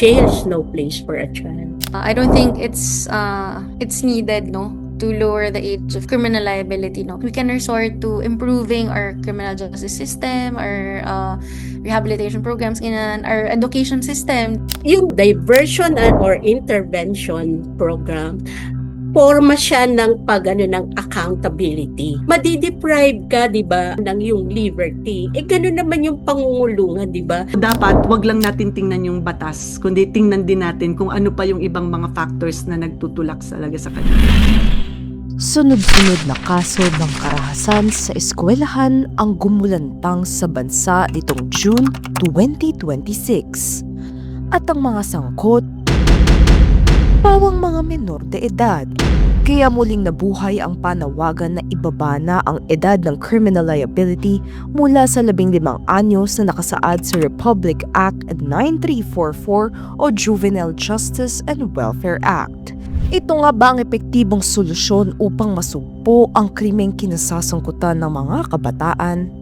jail is no place for a child. I don't think it's needed, no, to lower the age of criminal liability. No, we can resort to improving our criminal justice system, our rehabilitation programs, in our education system. Yung diversion or intervention program, forma siya ng ng accountability. Madideprive ka, di ba, ng yung liberty. Gano'n naman yung pangungulungan, di ba? Dapat wag lang natin tingnan yung batas, kundi tingnan din natin kung ano pa yung ibang mga factors na nagtutulak talaga sa kanila. Sunod-sunod na kaso ng karahasan sa eskwelahan ang gumulantang sa bansa nitong June 2026. At ang mga sangkot, pawang mga menor de edad. Kaya muling nabuhay ang panawagan na ibaba na ang edad ng criminal liability mula sa 15 anyos na nakasaad sa Republic Act 9344 o Juvenile Justice and Welfare Act. Ito nga ba ang epektibong solusyon upang masugpo ang krimeng kinasasangkutan ng mga kabataan?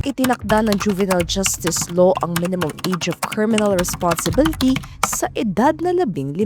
Itinakda ng Juvenile Justice Law ang minimum age of criminal responsibility sa edad na 15.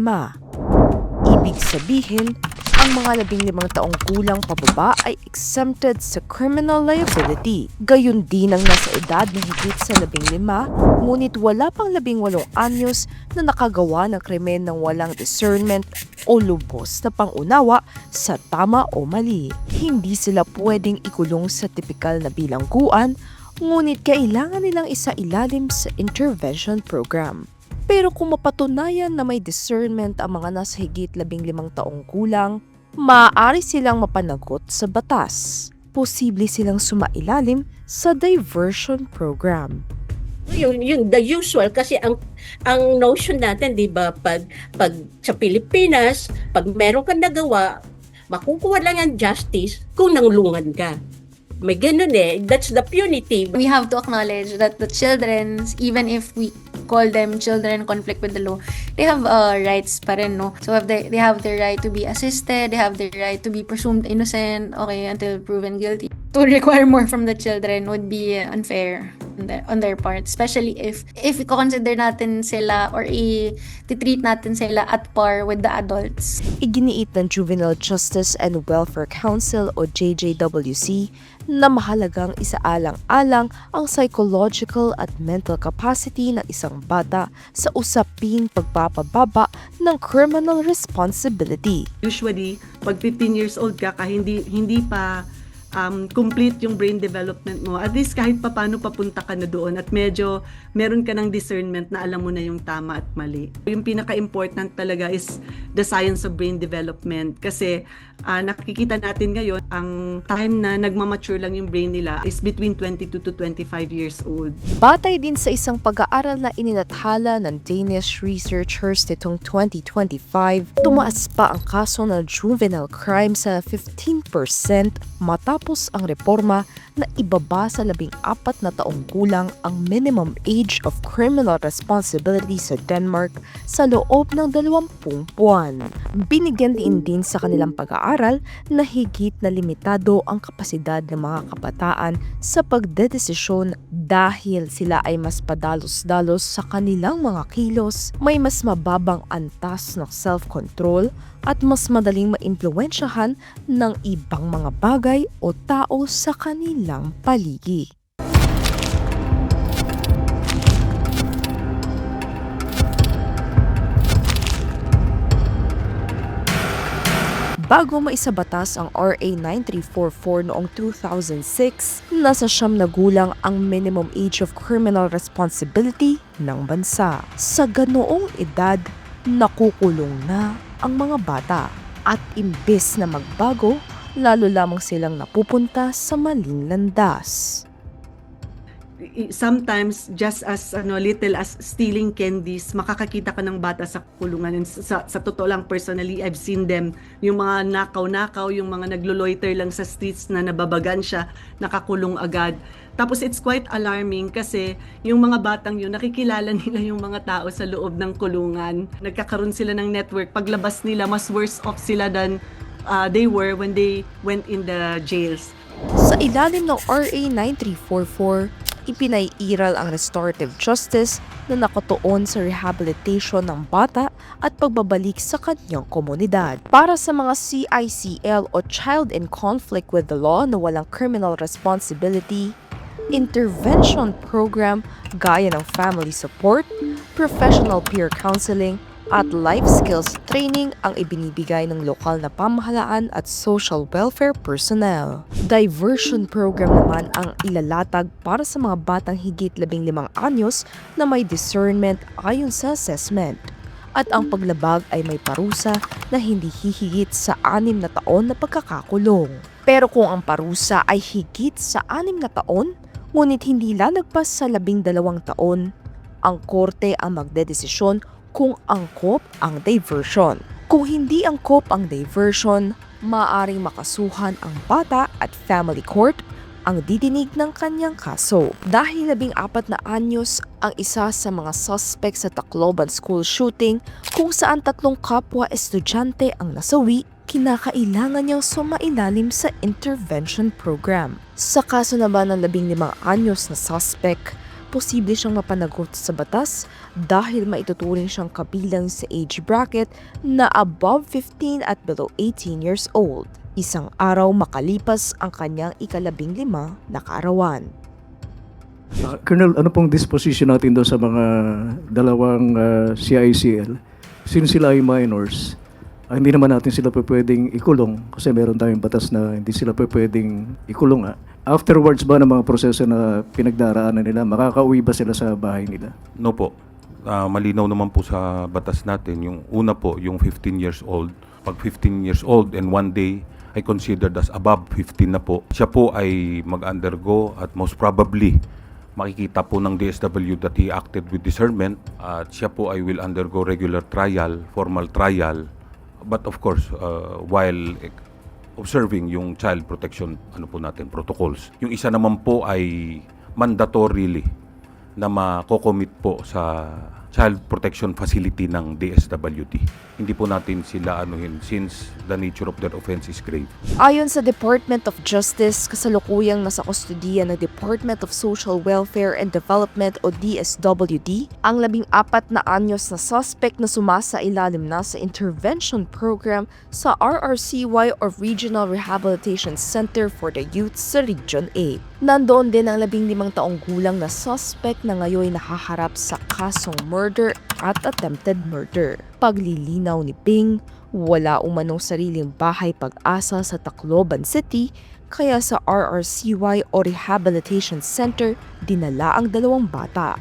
Ibig sabihin, ang mga 15 taong gulang pababa ay exempted sa criminal liability. Gayon din ang nasa edad na higit sa 15, ngunit wala pang 18 anyos na nakagawa ng krimen ng walang discernment o lubos na pangunawa sa tama o mali. Hindi sila pwedeng ikulong sa tipikal na bilangguan, ngunit kailangan nilang isailalim sa intervention program. Pero kung mapatunayan na may discernment ang mga nasa higit 15 taong gulang, maaari silang mapanagot sa batas. Posible silang sumailalim sa diversion program. Yung the usual kasi ang notion natin, 'di ba, pag sa Pilipinas, pag meron kang nagawa, makukuha lang ang justice kung nanglungan ka. May ganun that's the punitive. We have to acknowledge that the children, even if we call them children in conflict with the law, they have rights pa rin, no? So they have their right to be assisted, they have their right to be presumed innocent, okay, until proven guilty. To require more from the children would be unfair on their part, especially if i-consider natin sila or i-treat natin sila at par with the adults. Iginiit ng Juvenile Justice and Welfare Council o JJWC na mahalagang isaalang-alang ang psychological at mental capacity ng isang bata sa usaping pagpapababa ng criminal responsibility. Usually, pag 15 years old ka, hindi pa complete yung brain development mo, at least kahit paano papunta ka na doon at medyo meron ka ng discernment na alam mo na yung tama at mali. Yung pinaka-important talaga is the science of brain development kasi nakikita natin ngayon ang time na nagmamature lang yung brain nila is between 22 to 25 years old. Batay din sa isang pag-aaral na ininathala ng Danish researchers nitong 2025, tumaas pa ang kaso ng juvenile crime sa 15% matapos ang reforma na ibaba sa 14 na taong gulang ang minimum age of criminal responsibility sa Denmark sa loob ng 20 buwan. Binigyan din sa kanilang pag-aaral na higit na limitado ang kapasidad ng mga kabataan sa pagdedesisyon dahil sila ay mas padalos-dalos sa kanilang mga kilos, may mas mababang antas ng self-control at mas madaling maimpluwensyahan ng ibang mga bagay o tao sa kanilang paligid. Bago maisabatas ang RA 9344 noong 2006, nasa 9 na gulang ang minimum age of criminal responsibility ng bansa. Sa ganoong edad, nakukulong na ang mga bata at imbes na magbago, lalo lamang silang napupunta sa maling landas. Sometimes just as little as stealing candies, makakakita ka ng bata sa kulungan. And sa totoo lang, personally, I've seen them, yung mga nakaw-nakaw, yung mga naglo-loiter lang sa streets na nababagan siya, nakakulong agad. Tapos it's quite alarming kasi yung mga batang yun, nakikilala nila yung mga tao sa loob ng kulungan. Nagkakaroon sila ng network. Paglabas nila, mas worse off sila than they were when they went in the jails. Sa ilalim ng RA 9344, ipinaiiral ang restorative justice na nakatuon sa rehabilitation ng bata at pagbabalik sa kanyang komunidad. Para sa mga CICL o Child in Conflict with the Law na walang criminal responsibility, intervention program gaya ng family support, professional peer counseling, at life skills training ang ibinibigay ng lokal na pamahalaan at social welfare personnel. Diversion program naman ang ilalatag para sa mga batang higit 15 anyos na may discernment ayon sa assessment. At ang paglabag ay may parusa na hindi hihigit sa 6 na taon na pagkakakulong. Pero kung ang parusa ay higit sa 6 na taon, ngunit hindi lalagpas sa 12 taon, ang korte ang magdedesisyon kung angkop ang diversion. Kung hindi angkop ang diversion, maaaring makasuhan ang bata at family court ang didinig ng kanyang kaso. Dahil 14 na anyos ang isa sa mga suspect sa Tacloban school shooting kung saan 3 kapwa estudyante ang nasawi, kinakailangan niyang sumailalim sa intervention program. Sa kaso naman ng 15 anyos na suspect, posible siyang mapanagot sa batas dahil maituturing siyang kabilang sa age bracket na above 15 at below 18 years old. Isang araw makalipas ang kanyang ika-15 na kaarawan. Colonel, ano pong disposition natin doon sa mga dalawang CICL? Since sila ay minors, hindi naman natin sila pwedeng ikulong kasi meron tayong batas na hindi sila pwedeng ikulong. Afterwards ba ng mga proseso na pinagdaraanan nila, makakauwi ba sila sa bahay nila? No po. Malinaw naman po sa batas natin. Yung una po, yung 15 years old. Pag 15 years old and one day ay considered as above 15 na po, siya po ay mag-undergo at most probably makikita po ng DSW that he acted with discernment at siya po ay will undergo regular trial, formal trial. But of course, while observing yung child protection protocols. Yung isa naman po ay mandatorily na makocommit po sa child protection facility ng DSWD. Hindi po natin sila since the nature of their offense is grave. Ayon sa Department of Justice, kasalukuyang nasa kustudiya ng Department of Social Welfare and Development o DSWD, ang 14 na anyos na suspect na sumasailalim na sa intervention program sa RRCY o Regional Rehabilitation Center for the Youth sa Region 8. Nandoon din ang 15 taong gulang na suspect na ngayon nahaharap sa kasong murder at attempted murder. Paglilinaw ni Ping, wala umanong sariling bahay pag-asa sa Tacloban City, kaya sa RRCY o Rehabilitation Center, dinala ang 2 bata.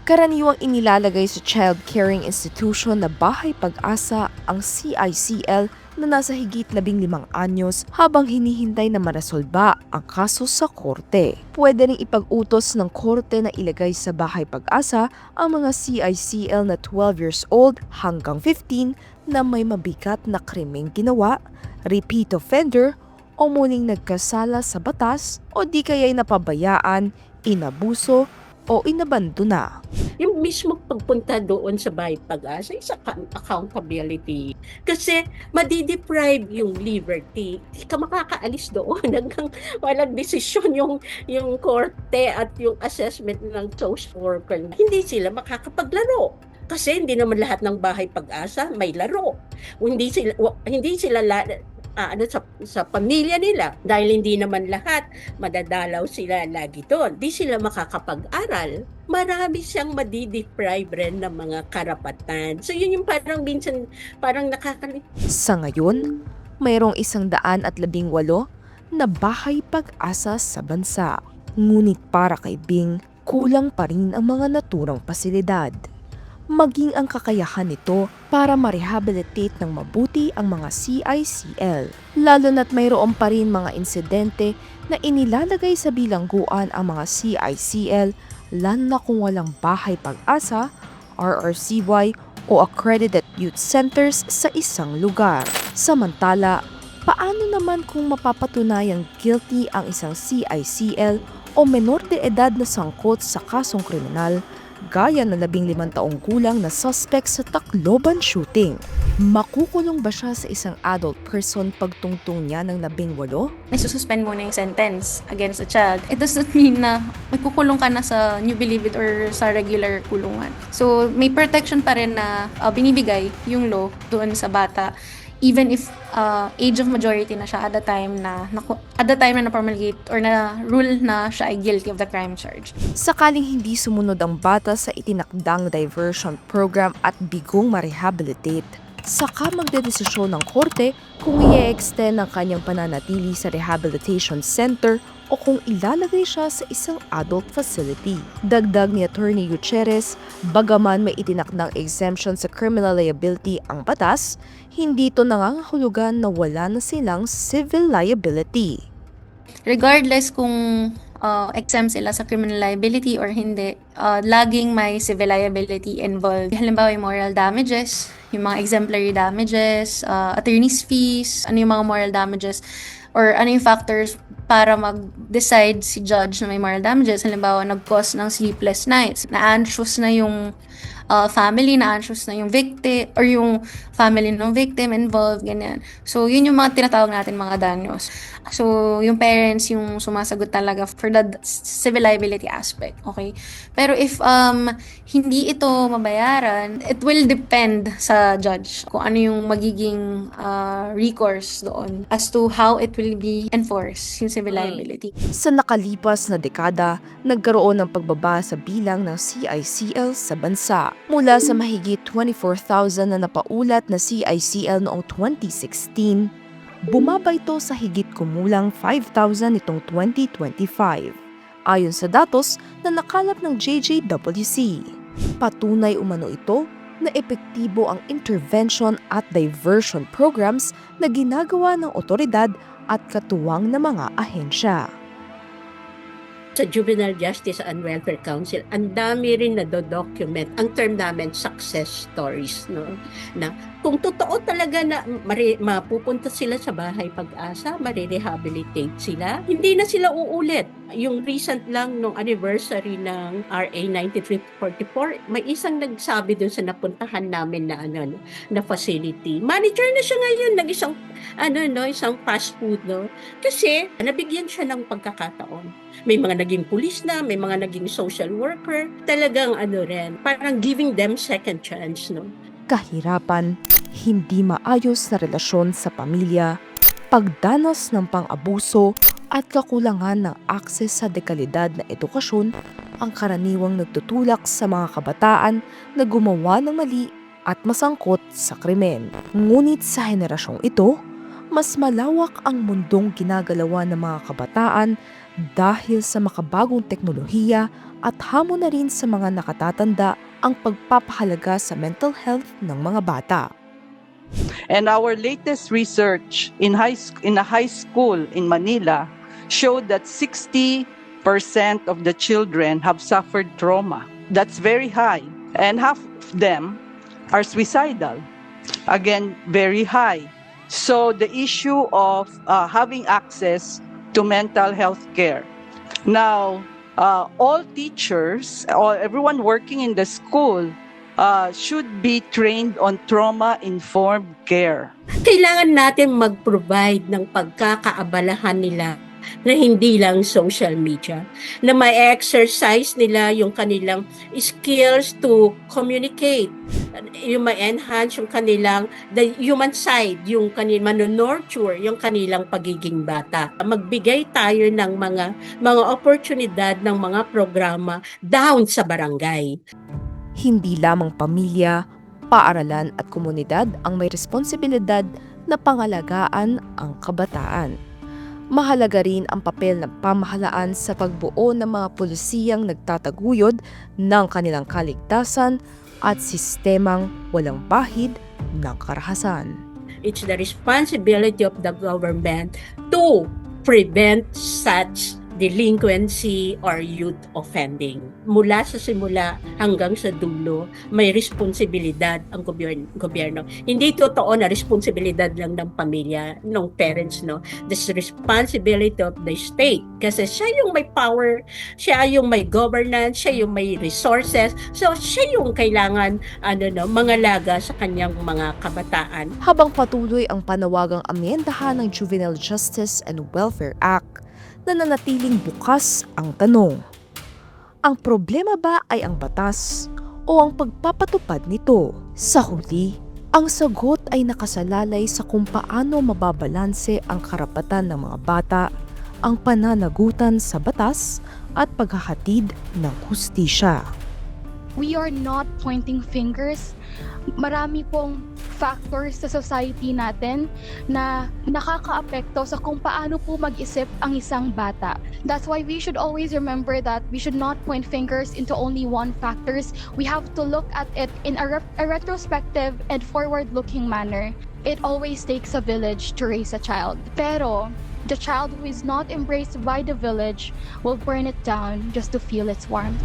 Karaniwang inilalagay sa child caring institution na bahay pag-asa ang CICL na nasa higit 15 anyos habang hinihintay na marasolba ang kaso sa korte. Pwede ring ipag-utos ng korte na ilagay sa bahay pag-asa ang mga CICL na 12 years old hanggang 15 na may mabigat na krimeng ginawa, repeat offender o muling nagkasala sa batas o di kaya'y napabayaan, inabuso o inabandona. Yung mismo pagpunta doon sa bahay pag-asa is accountability. Kasi madideprive yung liberty. Hindi ka makakaalis doon hanggang walang desisyon yung korte at yung assessment ng social worker. Hindi sila makakapaglaro. Kasi hindi naman lahat ng bahay pag-asa may laro. Hindi sila sa pamilya nila dahil hindi naman lahat madadalaw sila lagi doon. Di sila makakapag-aral. Marami siyang madideprive rin ng mga karapatan. So yun yung minsan nakakalimut. Sa ngayon, mayroong 118 na bahay pag-asa sa bansa. Ngunit para kay Bing, kulang pa rin ang mga naturang pasilidad. Maging ang kakayahan nito para ma-rehabilitate ng mabuti ang mga CICL. Lalo na't mayroon pa rin mga insidente na inilalagay sa bilangguan ang mga CICL lalo na kung walang bahay pag-asa, RRCY o accredited youth centers sa isang lugar. Samantala, paano naman kung mapapatunayang guilty ang isang CICL o menor de edad na sangkot sa kasong kriminal, gaya ng 15 taong gulang na suspect sa Tacloban shooting. Makukulong ba siya sa isang adult person pagtungtong niya ng 18? Nasususpend muna yung sentence against a child. It does not mean na magkukulong ka na sa new believe it or sa regular kulungan. So, may protection pa rin na binibigay yung law doon sa bata, even if age of majority na siya at the time na na-promulgate or na rule na siya ay guilty of the crime charge. Sakaling hindi sumunod ang bata sa itinakdang diversion program at bigong ma-rehabilitate, saka magdedesisyon ng korte kung i-extend ang kanyang pananatili sa rehabilitation center o kung ilalagay siya sa isang adult facility. Dagdag ni Attorney Gutierrez, bagaman may itinakdang exemption sa criminal liability ang batas, hindi ito nangangahulugan na wala na silang civil liability. Regardless kung exempt sila sa criminal liability or hindi, laging may civil liability involved. Halimbawa, yung moral damages, yung mga exemplary damages, attorney's fees, ano yung mga moral damages, or ano yung factors para mag-decide si judge na may moral damages. Halimbawa, nag-cause ng sleepless nights, na-anxious na yung family, na-anxious na yung victim, or yung family ng victim involved, ganyan. So, yun yung mga tinatawag natin mga danyos. So, yung parents yung sumasagot talaga for the civil liability aspect, okay? Pero if hindi ito mabayaran, it will depend sa judge kung ano yung magiging recourse doon as to how it will be enforced, yung civil liability. Sa nakalipas na dekada, nagkaroon ng pagbaba sa bilang ng CICL sa bansa. Mula sa mahigit 24,000 na napaulat na CICL noong 2016, bumaba ito sa higit kumulang 5,000 nitong 2025, ayon sa datos na nakalap ng JJWC. Patunay umano ito na epektibo ang intervention at diversion programs na ginagawa ng otoridad at katuwang na mga ahensya. Sa Juvenile Justice and Welfare Council, ang dami rin na-document. Ang term namin, success stories, no? Na kung totoo talaga na mapupunta sila sa bahay pag-asa, marirehabilitate sila, hindi na sila uulit. Yung recent lang nung anniversary ng RA 9344, may isang nagsabi dun sa napuntahan namin na na facility. Manager na siya ngayon ng isang fast food, no? Kasi nabigyan siya ng pagkakataon. May mga naging pulis na, may mga naging social worker. Talagang parang giving them second chance, no? Kahirapan, hindi maayos na relasyon sa pamilya, pagdanas ng pang-abuso at kakulangan ng akses sa dekalidad na edukasyon ang karaniwang nagtutulak sa mga kabataan na gumawa ng mali at masangkot sa krimen. Ngunit sa henerasyong ito, mas malawak ang mundong ginagalawan ng mga kabataan dahil sa makabagong teknolohiya at hamon na rin sa mga nakatatanda ang pagpapahalaga sa mental health ng mga bata. And our latest research in a high school in Manila showed that 60% of the children have suffered trauma. That's very high. And half of them are suicidal. Again, very high. So the issue of having access to mental health care. Now, all teachers, or everyone working in the school, should be trained on trauma-informed care. Kailangan natin mag-provide ng pagkakaabalahan nila na hindi lang social media, na ma-exercise nila yung kanilang skills to communicate, yung ma-enhance yung kanilang the human side, yung kanilang manonurture, yung kanilang pagiging bata. Magbigay tayo ng mga oportunidad ng mga programa down sa barangay. Hindi lamang pamilya, paaralan at komunidad ang may responsibilidad na pangalagaan ang kabataan. Mahalaga rin ang papel ng pamahalaan sa pagbuo ng mga pulisiyang nagtataguyod ng kanilang kaligtasan at sistemang walang bahid ng karahasan. It's the responsibility of the government to prevent such delinquency or youth offending. Mula sa simula hanggang sa dulo, may responsibilidad ang gobyerno. Hindi totoo na responsibilidad lang ng pamilya, ng parents, no? This responsibility of the state. Kasi siya yung may power, siya yung may governance, siya yung may resources. So, siya yung kailangan mangalaga sa kanyang mga kabataan. Habang patuloy ang panawagang amyendahan ng Juvenile Justice and Welfare Act, nananatiling bukas ang tanong. Ang problema ba ay ang batas o ang pagpapatupad nito? Sa huli, ang sagot ay nakasalalay sa kung paano mababalanse ang karapatan ng mga bata, ang pananagutan sa batas at paghahatid ng hustisya. We are not pointing fingers. Marami pong factors sa society natin na nakakaapekto sa kung paano po mag-isip ang isang bata. That's why we should always remember that we should not point fingers into only one factors. We have to look at it in a retrospective and forward-looking manner. It always takes a village to raise a child. Pero the child who is not embraced by the village will burn it down just to feel its warmth.